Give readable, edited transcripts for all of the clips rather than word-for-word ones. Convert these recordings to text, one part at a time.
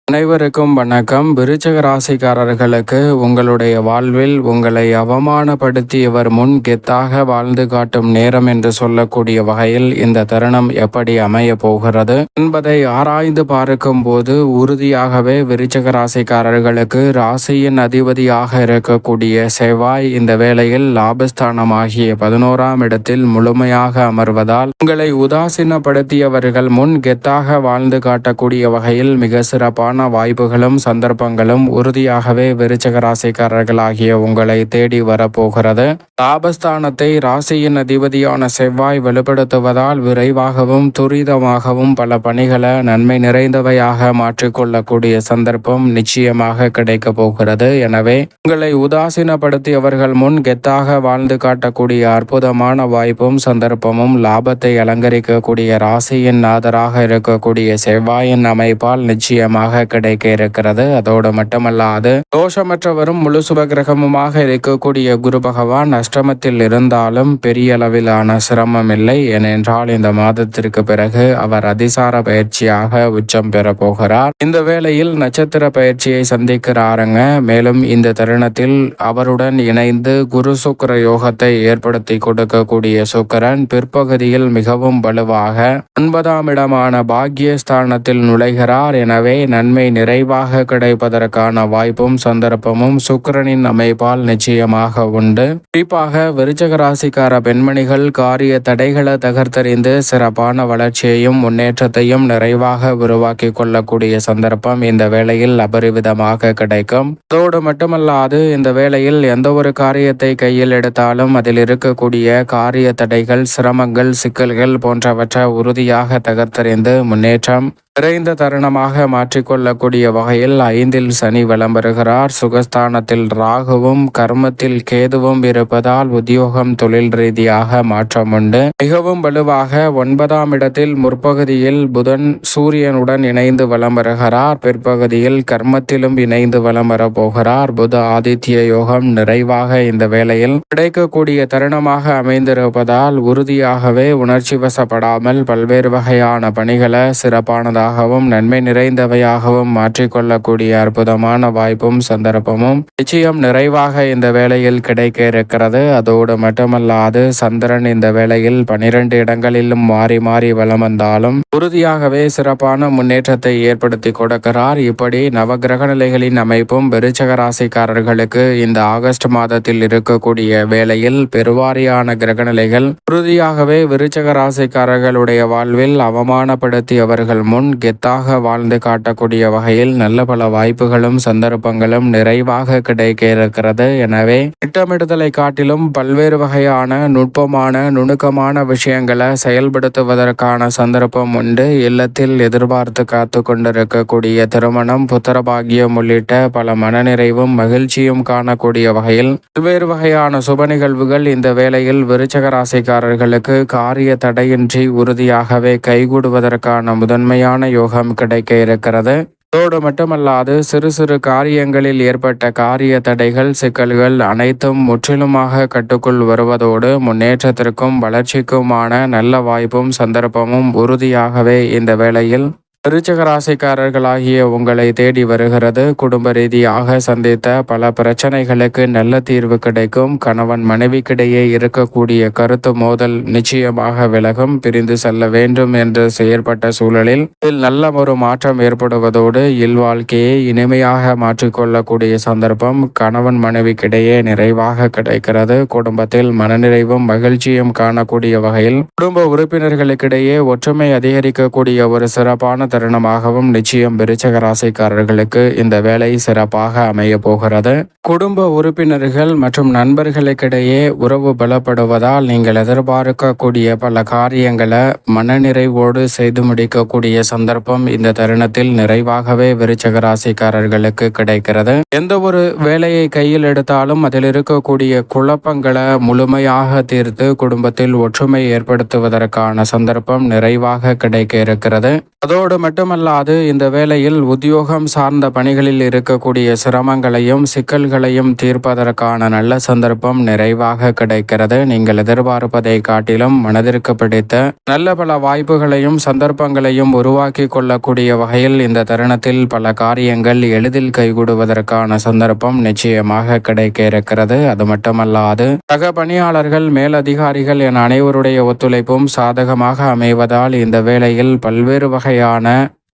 அனைவருக்கும் வணக்கம். விருச்சிக ராசிக்காரர்களுக்கு உங்களுடைய வாழ்வில் உங்களை அவமானப்படுத்தியவர் முன் கெத்தாக வாழ்ந்து காட்டும் நேரம் என்று சொல்லக்கூடிய வகையில் இந்த தருணம் எப்படி அமைய போகிறது என்பதை ஆராய்ந்து பார்க்கும் போது உறுதியாகவே விருச்சிக ராசிக்காரர்களுக்கு ராசியின் அதிபதியாக இருக்கக்கூடிய செவ்வாய் இந்த வேளையில் லாபஸ்தானமாகிய 11ஆம் இடத்தில் முழுமையாக அமர்வதால் உங்களை உதாசீனப்படுத்தியவர்கள் முன் கெத்தாக வாழ்ந்து காட்டக்கூடிய வகையில் மிக சிறப்பான வாய்ப்புகளும் சந்தர்ப்பங்களும் உறுதியாகவே விருச்சிக ராசிக்காரர்களாகிய உங்களை தேடி வரப்போகிறது. லாபஸ்தானத்தை ராசியின் அதிபதியான செவ்வாய் வலுப்படுத்துவதால் விரைவாகவும் துரிதமாகவும் பல பணிகளை நன்மை நிறைந்தவையாக மாற்றிக்கொள்ளக்கூடிய சந்தர்ப்பம் நிச்சயமாக கிடைக்க போகிறது. எனவே உங்களை உதாசீனப்படுத்தியவர்கள் முன் கெத்தாக வாழ்ந்து காட்டக்கூடிய அற்புதமான வாய்ப்பும் சந்தர்ப்பமும் லாபத்தை அலங்கரிக்கக்கூடிய ராசியின் நாதராக இருக்கக்கூடிய செவ்வாயின் அமைப்பால் நிச்சயமாக கிடைக்க இருக்கிறது. அதோடு மட்டுமல்லாது தோஷமற்றவரும் முழு சுபகிரகமுமாக இருக்கக்கூடிய குரு பகவான் அஷ்டமத்தில் இருந்தாலும் பெரிய அளவிலான சிரமம் இல்லை. ஏனென்றால் இந்த மாதத்திற்கு பிறகு அவர் அதிசார பயிற்சியாக உச்சம் பெற போகிறார். இந்த வேளையில் நட்சத்திர பயிற்சியை சந்திக்கிறாருங்க. மேலும் இந்த தருணத்தில் அவருடன் இணைந்து குரு சுக்கிர யோகத்தை ஏற்படுத்தி கொடுக்கக்கூடிய சுக்கிரன் பிற்பகுதியில் மிகவும் வலுவாக 9ஆம் இடமான பாக்கியஸ்தானத்தில் நுழைகிறார். எனவே நன்மை நிறைவாக கிடைப்பதற்கான வாய்ப்பும் சந்தர்ப்பமும் சுக்கிரனின் அமைப்பால் நிச்சயமாக உண்டு. குறிப்பாக விருச்சிக ராசிக்கார பெண்மணிகள் காரிய தடைகளை தகர்த்தறிந்து சிறப்பான வளர்ச்சியையும் முன்னேற்றத்தையும் நிறைவாக உருவாக்கி கொள்ளக்கூடிய சந்தர்ப்பம் இந்த வேளையில் அபரிவிதமாக கிடைக்கும். அதோடு மட்டுமல்லாது இந்த வேளையில் எந்த ஒரு காரியத்தை கையில் எடுத்தாலும் அதில் இருக்கக்கூடிய காரிய தடைகள், சிரமங்கள், சிக்கல்கள் போன்றவற்றை உறுதியாக தகர்த்தறிந்து முன்னேற்றம் நிறைந்த தருணமாக மாற்றிக்கொள்ளக்கூடிய வகையில் 5இல் சனி வலம் வருகிறார். சுகஸ்தானத்தில் ராகுவும் கர்மத்தில் கேதுவும் இருப்பதால் உத்தியோகம் தொழில் ரீதியாக மாற்றம் உண்டு. மிகவும் வலுவாக 9ஆம் இடத்தில் முற்பகுதியில் புதன் சூரியனுடன் இணைந்து வலம் வருகிறார். பிற்பகுதியில் கர்மத்திலும் இணைந்து வலம் வரப்போகிறார். புத ஆதித்ய யோகம் நிறைவாக இந்த வேளையில் கிடைக்கக்கூடிய தருணமாக அமைந்திருப்பதால் உறுதியாகவே உணர்ச்சி வசப்படாமல் பல்வேறு வகையான பணிகளை சிறப்பானதாக நன்மை நிறைந்தவையாகவும் மாற்றிக்கொள்ளக்கூடிய அற்புதமான வாய்ப்பும் சந்தர்ப்பமும் நிச்சயம் நிறைவாக இந்த வேளையில் கிடைக்க இருக்கிறது. அதோடு மட்டுமல்லாது சந்திரன் இந்த வேளையில் 12 இடங்களிலும் மாறி மாறி வலம் வந்தாலும் உறுதியாகவே சிறப்பான முன்னேற்றத்தை ஏற்படுத்தி கொடுக்கிறார். இப்படி நவகிரக நிலைகளின் அமைப்பும் விருச்சிக ராசிக்காரர்களுக்கு இந்த ஆகஸ்ட் மாதத்தில் இருக்கக்கூடிய வேளையில் பெருவாரியான கிரகநிலைகள் உறுதியாகவே விருச்சிக ராசிக்காரர்களுடைய வாழ்வில் அவமானப்படுத்தியவர்கள் முன் கெத்தாக வாழ்ந்து காட்டக்கூடிய வகையில் நல்ல பல வாய்ப்புகளும் சந்தர்ப்பங்களும் நிறைவாக கிடைக்க இருக்கிறது. எனவே திட்டமிடுதலை காட்டிலும் பல்வேறு வகையான நுட்பமான நுணுக்கமான விஷயங்களை செயல்படுத்துவதற்கான சந்தர்ப்பம் உண்டு. இல்லத்தில் எதிர்பார்த்து காத்து கொண்டிருக்கக்கூடிய திருமணம், புத்திரபாகியம் உள்ளிட்ட பல மனநிறைவும் மகிழ்ச்சியும் காணக்கூடிய வகையில் பல்வேறு வகையான சுப நிகழ்வுகள் இந்த வேளையில் விருச்சிக ராசிக்காரர்களுக்கு காரிய தடையின்றி உறுதியாகவே கைகூடுவதற்கான முதன்மையான யோகம் கிடைக்க இருக்கிறது. அதோடு மட்டுமல்லாது சிறு சிறு காரியங்களில் ஏற்பட்ட காரிய தடைகள், சிக்கல்கள் அனைத்தும் முற்றிலுமாக கட்டுக்குள் வருவதோடு முன்னேற்றத்திற்கும் வளர்ச்சிக்குமான நல்ல வாய்ப்பும் சந்தர்ப்பமும் உறுதியாகவே இந்த வேளையில் விருச்சிக ராசிக்காரர்களாகிய உங்களை தேடி வருகிறது. குடும்ப ரீதியாக சந்தித்த பல பிரச்சனைகளுக்கு நல்ல தீர்வு கிடைக்கும். கணவன் மனைவிக்கிடையே இருக்கக்கூடிய கருத்து மோதல் நிச்சயமாக விலகும். பிரிந்து செல்ல வேண்டும் என்று செயற்பட்ட சூழலில் இதில் நல்ல ஒரு மாற்றம் ஏற்படுவதோடு இல்வாழ்க்கையை இனிமையாக மாற்றிக்கொள்ளக்கூடிய சந்தர்ப்பம் கணவன் மனைவிக்கிடையே நிறைவாக கிடைக்கிறது. குடும்பத்தில் மனநிறைவும் மகிழ்ச்சியும் காணக்கூடிய வகையில் குடும்ப உறுப்பினர்களுக்கிடையே ஒற்றுமை அதிகரிக்கக்கூடிய ஒரு சிறப்பான தருணமாகவும் நிச்சயம் விருச்சிக ராசிக்காரர்களுக்கு இந்த வேலை சிறப்பாக அமைய போகிறது. குடும்ப உறுப்பினர்கள் மற்றும் நண்பர்களுக்கிடையே உறவு பலப்படுவதால் நீங்கள் எதிர்பார்க்கக்கூடிய பல காரியங்களை மனநிறைவோடு செய்து முடிக்கக்கூடிய சந்தர்ப்பம் இந்த தருணத்தில் நிறைவாகவே விருச்சிக ராசிக்காரர்களுக்கு கிடைக்கிறது. எந்த ஒரு வேலையை கையில் எடுத்தாலும் அதில் இருக்கக்கூடிய குழப்பங்களை முழுமையாக தீர்த்து குடும்பத்தில் ஒற்றுமை ஏற்படுத்துவதற்கான சந்தர்ப்பம் நிறைவாக கிடைக்க இருக்கிறது. அதோடு மட்டுமல்லாது இந்த வேளையில் உத்தியோகம் சார்ந்த பணிகளில் இருக்கக்கூடிய சிரமங்களையும் சிக்கல்களையும் தீர்ப்பதற்கான நல்ல சந்தர்ப்பம் நிறைவாக கிடைக்கிறது. நீங்கள் எதிர்பார்ப்பதை காட்டிலும் மனதிற்கு பிடித்த நல்ல பல வாய்ப்புகளையும் சந்தர்ப்பங்களையும் உருவாக்கி கொள்ளக்கூடிய வகையில் இந்த தருணத்தில் பல காரியங்கள் எளிதில் கைகூடுவதற்கான சந்தர்ப்பம் நிச்சயமாக கிடைக்க இருக்கிறது. அது மட்டுமல்லாது சக பணியாளர்கள் மேலதிகாரிகள் என அனைவருடைய ஒத்துழைப்பும் சாதகமாக அமைவதால் இந்த வேளையில் பல்வேறு வகையான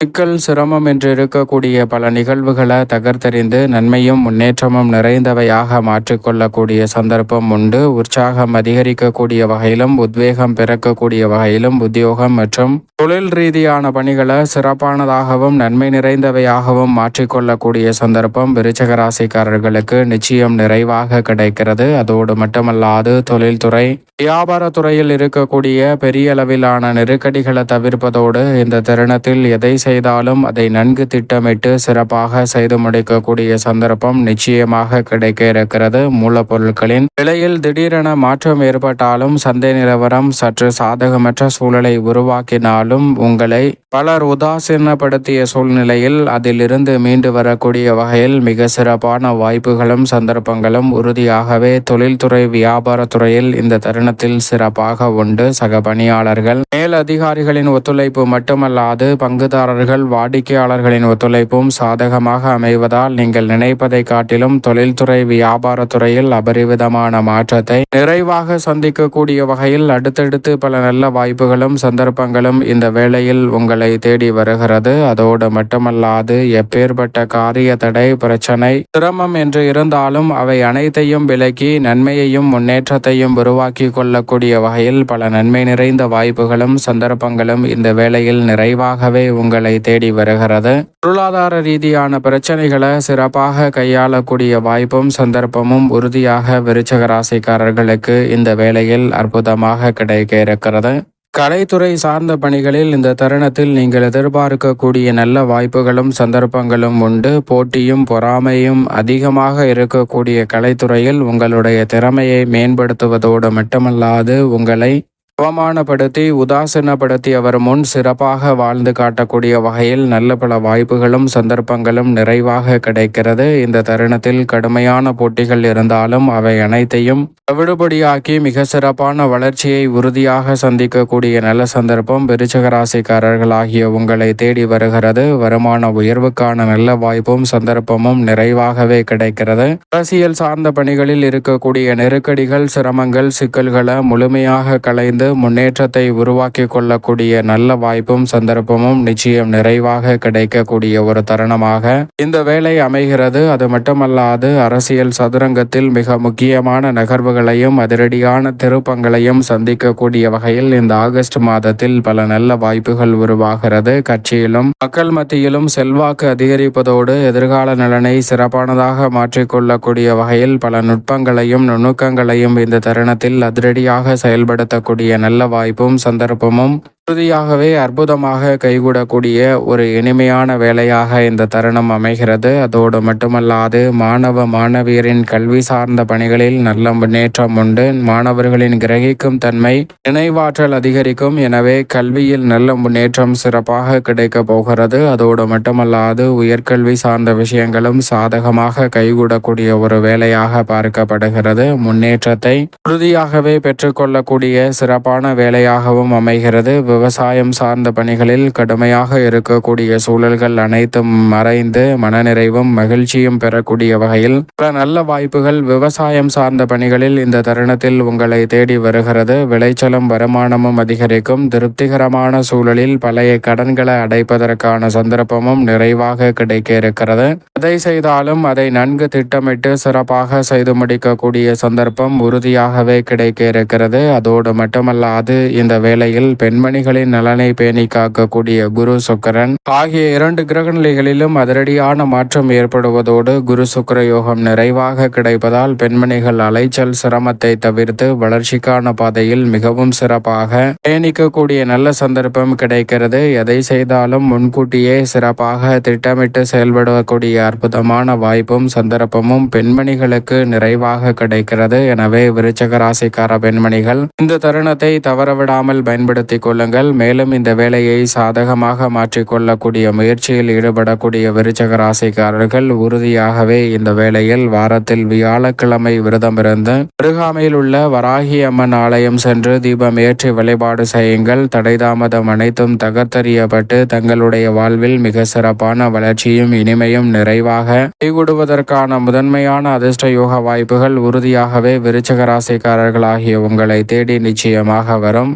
சிக்கல் சிரமம் என்று இருக்கக்கூடிய பல நிகழ்வுகளை தகர்த்தெறிந்து நன்மையும் முன்னேற்றமும் நிறைந்தவையாக மாற்றிக்கொள்ளக்கூடிய சந்தர்ப்பம் உண்டு. உற்சாகம் அதிகரிக்கக்கூடிய வகையிலும் உத்வேகம் பிறக்கக்கூடிய வகையிலும் உத்தியோகம் மற்றும் தொழில் ரீதியான பணிகளை சிறப்பானதாகவும் நன்மை நிறைந்தவையாகவும் மாற்றிக்கொள்ளக்கூடிய சந்தர்ப்பம் விருச்சிக ராசிக்காரர்களுக்கு நிச்சயம் நிறைவாக கிடைக்கிறது. அதோடு மட்டுமல்லாது தொழில்துறை வியாபாரத்துறையில் இருக்கக்கூடிய பெரிய அளவிலான நெருக்கடிகளை தவிர்ப்பதோடு இந்த தருணத்தில் எதை செய்தாலும் அதை நன்கு திட்டமிட்டு சிறப்பாக செய்து முடிக்கக்கூடிய சந்தர்ப்பம் நிச்சயமாக கிடைக்க இருக்கிறது. மூலப்பொருட்களின் விலையில் திடீரென மாற்றம் ஏற்பட்டாலும் சந்தை நிலவரம் சற்று சாதகமற்ற சூழலை உருவாக்கினாலும் உங்களை பலர் உதாசீனப்படுத்திய சூழ்நிலையில் அதிலிருந்து மீண்டு வரக்கூடிய வகையில் மிக சிறப்பான வாய்ப்புகளும் சந்தர்ப்பங்களும் உறுதியாகவே தொழில்துறை வியாபாரத்துறையில் இந்த தருணத்தில் சிறப்பாக உண்டு. சக பணியாளர்கள் மேல் அதிகாரிகளின் ஒத்துழைப்பு மட்டுமல்லாது பங்குதாரர்கள் வாடிக்கையாளர்களின் ஒத்துழைப்பும் சாதகமாக அமைவதால் நீங்கள் நினைப்பதை காட்டிலும் தொழில்துறை வியாபாரத்துறையில் அபரிவிதமான மாற்றத்தை நிறைவாக சந்திக்கக்கூடிய வகையில் அடுத்தடுத்து பல நல்ல வாய்ப்புகளும் சந்தர்ப்பங்களும் இந்த வேளையில் உங்களை தேடி வருகிறது. அதோடு மட்டுமல்லாது எப்பேற்பட்ட காரிய தடை பிரச்சனை சிரமம் என்று இருந்தாலும் அவை அனைத்தையும் விலக்கி நன்மையையும் முன்னேற்றத்தையும் உருவாக்கி கொள்ளக்கூடிய வகையில் பல நன்மை நிறைந்த வாய்ப்புகளும் சந்தர்ப்பங்களும் இந்த வேளையில் நிறைவாகவே உங்களை தேடி வருகிறது. பொருளாதார ரீதியான பிரச்சனைகளை சிறப்பாக கையாளக்கூடிய வாய்ப்பும் சந்தர்ப்பமும் உறுதியாக விருச்சிக ராசிக்காரர்களுக்கு இந்த வேளையில் அற்புதமாக கிடைக்க இருக்கிறது. கலைத்துறை சார்ந்த பணிகளில் இந்த தருணத்தில் நீங்கள் எதிர்பார்க்கக்கூடிய நல்ல வாய்ப்புகளும் சந்தர்ப்பங்களும் உண்டு. போட்டியும் பொறாமையும் அதிகமாக இருக்கக்கூடிய கலைத்துறையில் உங்களுடைய திறமையை மேம்படுத்துவதோடு மட்டுமல்லாது உங்களை அவமானப்படுத்தி உதாசீனப்படுத்தி அவர் முன் சிறப்பாக வாழ்ந்து காட்டக்கூடிய வகையில் நல்ல பல வாய்ப்புகளும் சந்தர்ப்பங்களும் நிறைவாக கிடைக்கிறது. இந்த தருணத்தில் கடுமையான போட்டிகள் இருந்தாலும் அவை அனைத்தையும் விடுபடியாக்கி மிக சிறப்பான வளர்ச்சியை உறுதியாக சந்திக்கக்கூடிய நல்ல சந்தர்ப்பம் விருச்சிக ராசிக்காரர்களாகிய உங்களை தேடி வருகிறது. வருமான உயர்வுக்கான நல்ல வாய்ப்பும் சந்தர்ப்பமும் நிறைவாகவே கிடைக்கிறது. அரசியல் சார்ந்த பணிகளில் இருக்கக்கூடிய நெருக்கடிகள் சிரமங்கள் சிக்கல்களை முழுமையாக களைந்து முன்னேற்றத்தை உருவாக்கி கொள்ளக்கூடிய நல்ல வாய்ப்பும் சந்தர்ப்பமும் நிச்சயம் நிறைவாக கிடைக்கக்கூடிய ஒரு தருணமாக இந்த வேலை அமைகிறது. அது மட்டுமல்லாது அரசியல் சதுரங்கத்தில் மிக முக்கியமான நகர்வுகளையும் அதிரடியான திருப்பங்களையும் சந்திக்கக்கூடிய வகையில் இந்த ஆகஸ்ட் மாதத்தில் பல நல்ல வாய்ப்புகள் உருவாகிறது. கட்சியிலும் மக்கள் மத்தியிலும் செல்வாக்கு அதிகரிப்பதோடு எதிர்கால நலனை சிறப்பானதாக மாற்றிக்கொள்ளக்கூடிய வகையில் பல நுட்பங்களையும் நுணுக்கங்களையும் இந்த தருணத்தில் அதிரடியாக செயல்படுத்தக்கூடிய நல்ல வாய்ப்பும் சந்தர்ப்பமும் உறுதியாகவே அற்புதமாக கைகூடக்கூடிய ஒரு இனிமையான வேலையாக இந்த தருணம் அமைகிறது. அதோடு மட்டுமல்லாது மாணவ மாணவியரின் கல்வி சார்ந்த பணிகளில் நல்ல முன்னேற்றம் உண்டு. மாணவர்களின் கிரகிக்கும் தன்மை நினைவாற்றல் அதிகரிக்கும். எனவே கல்வியில் நல்ல முன்னேற்றம் சிறப்பாக கிடைக்க போகிறது. அதோடு மட்டுமல்லாது உயர்கல்வி சார்ந்த விஷயங்களும் சாதகமாக கைகூடக்கூடிய ஒரு வேலையாக பார்க்கப்படுகிறது. முன்னேற்றத்தை உறுதியாகவே பெற்றுக்கொள்ளக்கூடிய சிறப்பான வேலையாகவும் அமைகிறது. விவசாயம் சார்ந்த பணிகளில் கடுமையாக இருக்கக்கூடிய சூழல்கள் அனைத்தும் மறைந்து மனநிறைவும் மகிழ்ச்சியும் பெறக்கூடிய வகையில் பல நல்ல வாய்ப்புகள் விவசாயம் சார்ந்த பணிகளில் இந்த தருணத்தில் உங்களை தேடி வருகிறது. விளைச்சலும் வருமானமும் அதிகரிக்கும். திருப்திகரமான சூழலில் பழைய கடன்களை அடைப்பதற்கான சந்தர்ப்பமும் நிறைவாக கிடைக்க இருக்கிறது. எதை செய்தாலும் அதை நன்கு திட்டமிட்டு சிறப்பாக செய்து முடிக்கக்கூடிய சந்தர்ப்பம் உறுதியாகவே கிடைக்க இருக்கிறது. அதோடு மட்டுமல்லாது இந்த வேளையில் பெண்மணிகளின் நலனை பேணி காக்கக்கூடிய குரு சுக்கிரன் ஆகிய இரண்டு கிரகநிலைகளிலும் அதிரடியான மாற்றம் ஏற்படுவதோடு குரு சுக்கிர யோகம் நிறைவாக கிடைப்பதால் பெண்மணிகள் அலைச்சல் சிரமத்தை தவிர்த்து வளர்ச்சிக்கான பாதையில் மிகவும் சிறப்பாக பயணிக்கக்கூடிய நல்ல சந்தர்ப்பம் கிடைக்கிறது. எதை செய்தாலும் முன்கூட்டியே சிறப்பாக திட்டமிட்டு செயல்படக்கூடிய அற்புதமான வாய்ப்பும் சந்தர்ப்பமும் பெண்மணிகளுக்கு நிறைவாக கிடைக்கிறது. எனவே விருச்சிக ராசிக்கார பெண்மணிகள் இந்த தருணத்தை தவறவிடாமல் பயன்படுத்திக் கொள்ளுங்கள். கொள்ளுங்கள். மேலும் இந்த வேலையை சாதகமாக மாற்றிக்கொள்ளக்கூடிய முயற்சியில் ஈடுபடக்கூடிய விருச்சக ராசிக்காரர்கள் உறுதியாகவே இந்த வேளையில் வாரத்தில் வியாழக்கிழமை விரதமிருந்து அருகாமையில் உள்ள வராகி அம்மன் ஆலயம் சென்று தீபம் ஏற்றி வழிபாடு செய்யுங்கள். தடைதாமதம் அனைத்தும் தகர்த்தெறியப்பட்டு தங்களுடைய வாழ்வில் மிக சிறப்பான வளர்ச்சியும் இனிமையும் நிறைவாக கைகூடுவதற்கான முதன்மையான அதிர்ஷ்ட யோக வாய்ப்புகள் உறுதியாகவே விருச்சக ராசிக்காரர்களாகிய உங்களை தேடி நிச்சயமாக வரும்.